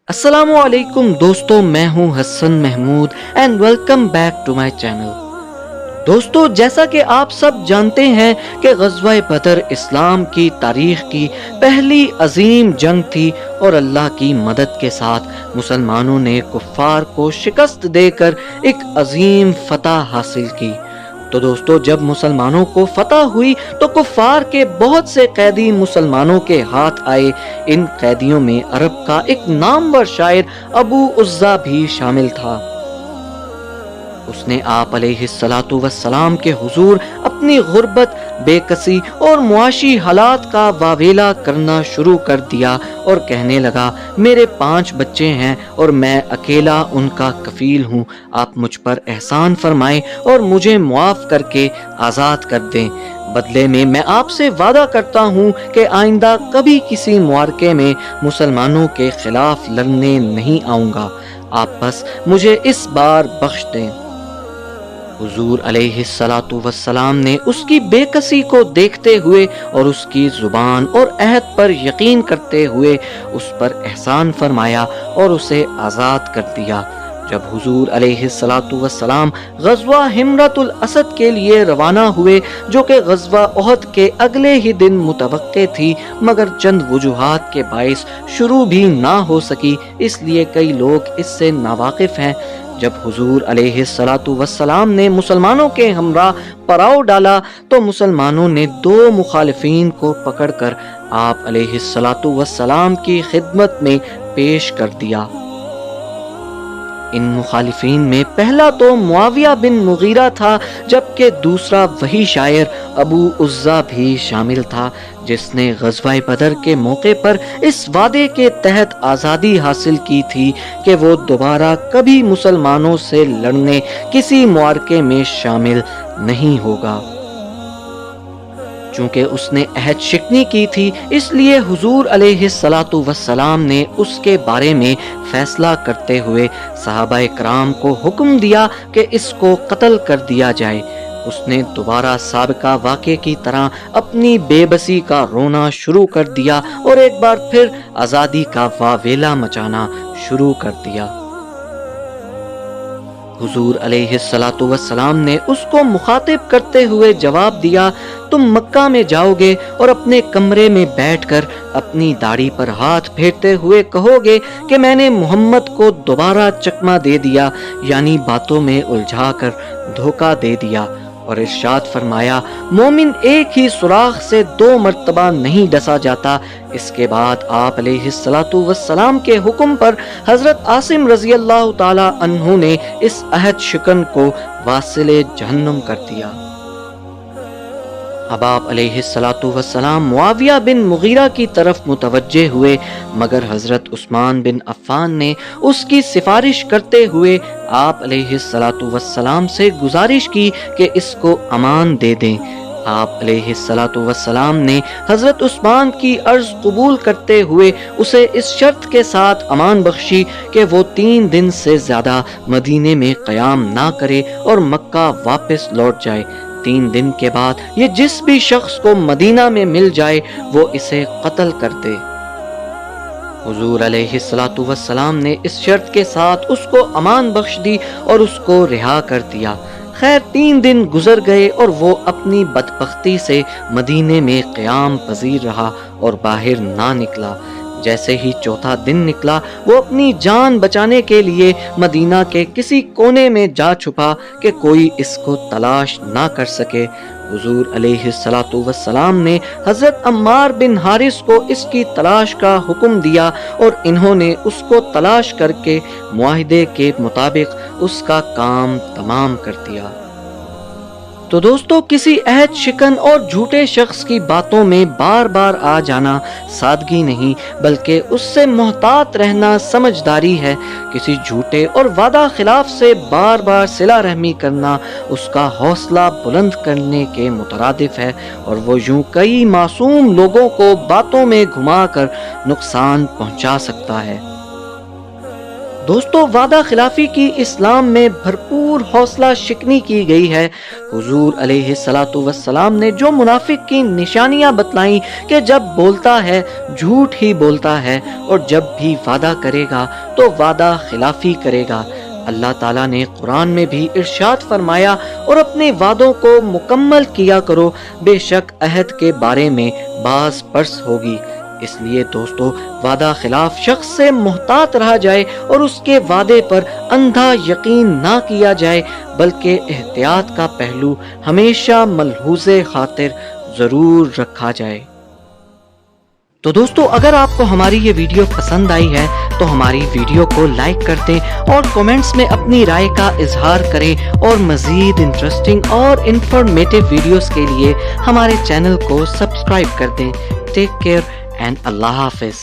السلام علیکم دوستو، میں ہوں Hasan Mahmood and welcome back to my channel. دوستو، جیسا کہ آپ سب جانتے ہیں کہ غزوہ بدر اسلام کی تاریخ کی پہلی عظیم جنگ تھی اور اللہ کی مدد کے ساتھ مسلمانوں نے کفار کو شکست دے کر ایک عظیم فتح حاصل کی۔ تو دوستو، جب مسلمانوں کو فتح ہوئی تو کفار کے بہت سے قیدی مسلمانوں کے ہاتھ آئے۔ ان قیدیوں میں عرب کا ایک نامور شاعر ابو عزا بھی شامل تھا۔ اس نے آپ علیہ السلام کے حضور اپنی غربت، بے کسی اور معاشی حالات کا واویلا کرنا شروع کر دیا اور کہنے لگا، میرے 5 بچے ہیں اور میں اکیلا ان کا کفیل ہوں، آپ مجھ پر احسان فرمائیں اور مجھے معاف کر کے آزاد کر دیں۔ بدلے میں آپ سے وعدہ کرتا ہوں کہ آئندہ کبھی کسی معرکے میں مسلمانوں کے خلاف لڑنے نہیں آؤں گا، آپ بس مجھے اس بار بخش دیں۔ حضور علیہ السلام نے اس کی بے کسی کو دیکھتے ہوئے اور اس کی زبان اور عہد پر یقین کرتے ہوئے اس پر احسان فرمایا اور اسے آزاد کر دیا۔ جب حضور علیہ السلام غزوہ حمرۃ الاسد کے لیے روانہ ہوئے، جو کہ غزوہ احد کے اگلے ہی دن متوقع تھی، مگر چند وجوہات کے باعث شروع بھی نہ ہو سکی، اس لیے کئی لوگ اس سے ناواقف ہیں۔ جب حضور علیہ السلام نے مسلمانوں کے ہمراہ پڑاؤ ڈالا تو مسلمانوں نے 2 مخالفین کو پکڑ کر آپ علیہ السلام کی خدمت میں پیش کر دیا۔ ان مخالفین میں پہلا تو معاویہ بن مغیرہ تھا، جبکہ دوسرا وہی شاعر ابو عزا بھی شامل تھا، جس نے غزوہ بدر کے موقع پر اس وعدے کے تحت آزادی حاصل کی تھی کہ وہ دوبارہ کبھی مسلمانوں سے لڑنے کسی معرکے میں شامل نہیں ہوگا۔ چونکہ اس نے عہد شکنی کی تھی، اس لیے حضور علیہ السلام نے اس کے بارے میں فیصلہ کرتے ہوئے صحابہ کرام کو حکم دیا کہ اس کو قتل کر دیا جائے۔ اس نے دوبارہ سابقہ واقعے کی طرح اپنی بے بسی کا رونا شروع کر دیا اور ایک بار پھر آزادی کا واویلا مچانا شروع کر دیا۔ حضور علیہ السلام نے اس کو مخاطب کرتے ہوئے جواب دیا، تم مکہ میں جاؤ گے اور اپنے کمرے میں بیٹھ کر اپنی داڑھی پر ہاتھ پھیرتے ہوئے کہو گے کہ میں نے محمد کو دوبارہ چکمہ دے دیا، یعنی باتوں میں الجھا کر دھوکہ دے دیا، اور ارشاد فرمایا، مومن ایک ہی سوراخ سے 2 مرتبہ نہیں ڈسا جاتا۔ اس کے بعد آپ علیہ السلام کے حکم پر حضرت عاصم رضی اللہ تعالی عنہ نے اس عہد شکن کو واصل جہنم کر دیا۔ اب آپ علیہ السلام معاویہ بن مغیرہ کی طرف متوجہ ہوئے، مگر حضرت عثمان بن عفان نے اس کی سفارش کرتے ہوئے آپ علیہ السلام سے گزارش کی کہ اس کو امان دے دیں۔ آپ علیہ السلام نے حضرت عثمان کی عرض قبول کرتے ہوئے اسے اس شرط کے ساتھ امان بخشی کہ وہ 3 دن سے زیادہ مدینے میں قیام نہ کرے اور مکہ واپس لوٹ جائے۔ 3 دن کے بعد یہ جس بھی شخص کو مدینہ میں مل جائے وہ اسے قتل کر دے۔ حضور علیہ السلام نے اس شرط کے ساتھ اس کو امان بخش دی اور اس کو رہا کر دیا۔ خیر 3 دن گزر گئے اور وہ اپنی بدبختی سے مدینے میں قیام پذیر رہا اور باہر نہ نکلا۔ جیسے ہی 4تھا دن نکلا، وہ اپنی جان بچانے کے لیے مدینہ کے کسی کونے میں جا چھپا کہ کوئی اس کو تلاش نہ کر سکے۔ حضور علیہ السلام نے حضرت عمار بن حارث کو اس کی تلاش کا حکم دیا اور انہوں نے اس کو تلاش کر کے معاہدے کے مطابق اس کا کام تمام کر دیا۔ تو دوستو، کسی عہد شکن اور جھوٹے شخص کی باتوں میں بار بار آ جانا سادگی نہیں، بلکہ اس سے محتاط رہنا سمجھداری ہے۔ کسی جھوٹے اور وعدہ خلاف سے بار بار صلہ رحمی کرنا اس کا حوصلہ بلند کرنے کے مترادف ہے، اور وہ یوں کئی معصوم لوگوں کو باتوں میں گھما کر نقصان پہنچا سکتا ہے۔ دوستو وعدہ خلافی کی اسلام میں بھرپور حوصلہ شکنی کی گئی ہے۔ حضور علیہ السلام نے جو منافق کی نشانیاں بتلائیں کہ جب بولتا ہے جھوٹ ہی بولتا ہے اور جب بھی وعدہ کرے گا تو وعدہ خلافی کرے گا، اللہ تعالیٰ نے قرآن میں بھی ارشاد فرمایا اور اپنے وعدوں کو مکمل کیا کرو، بے شک عہد کے بارے میں باز پرس ہوگی۔ اس لیے دوستو وعدہ خلاف شخص سے محتاط رہا جائے اور اس کے وعدے پر اندھا یقین نہ کیا جائے، بلکہ احتیاط کا پہلو ہمیشہ ملحوظ خاطر ضرور رکھا جائے۔ تو دوستو اگر آپ کو ہماری یہ ویڈیو پسند آئی ہے تو ہماری ویڈیو کو لائک کر دیں اور کومنٹس میں اپنی رائے کا اظہار کریں، اور مزید انٹرسٹنگ اور انفارمیٹیو ویڈیوز کے لیے ہمارے چینل کو سبسکرائب کر دیں۔ ٹیک کیئر اینڈ اللہ حافظ۔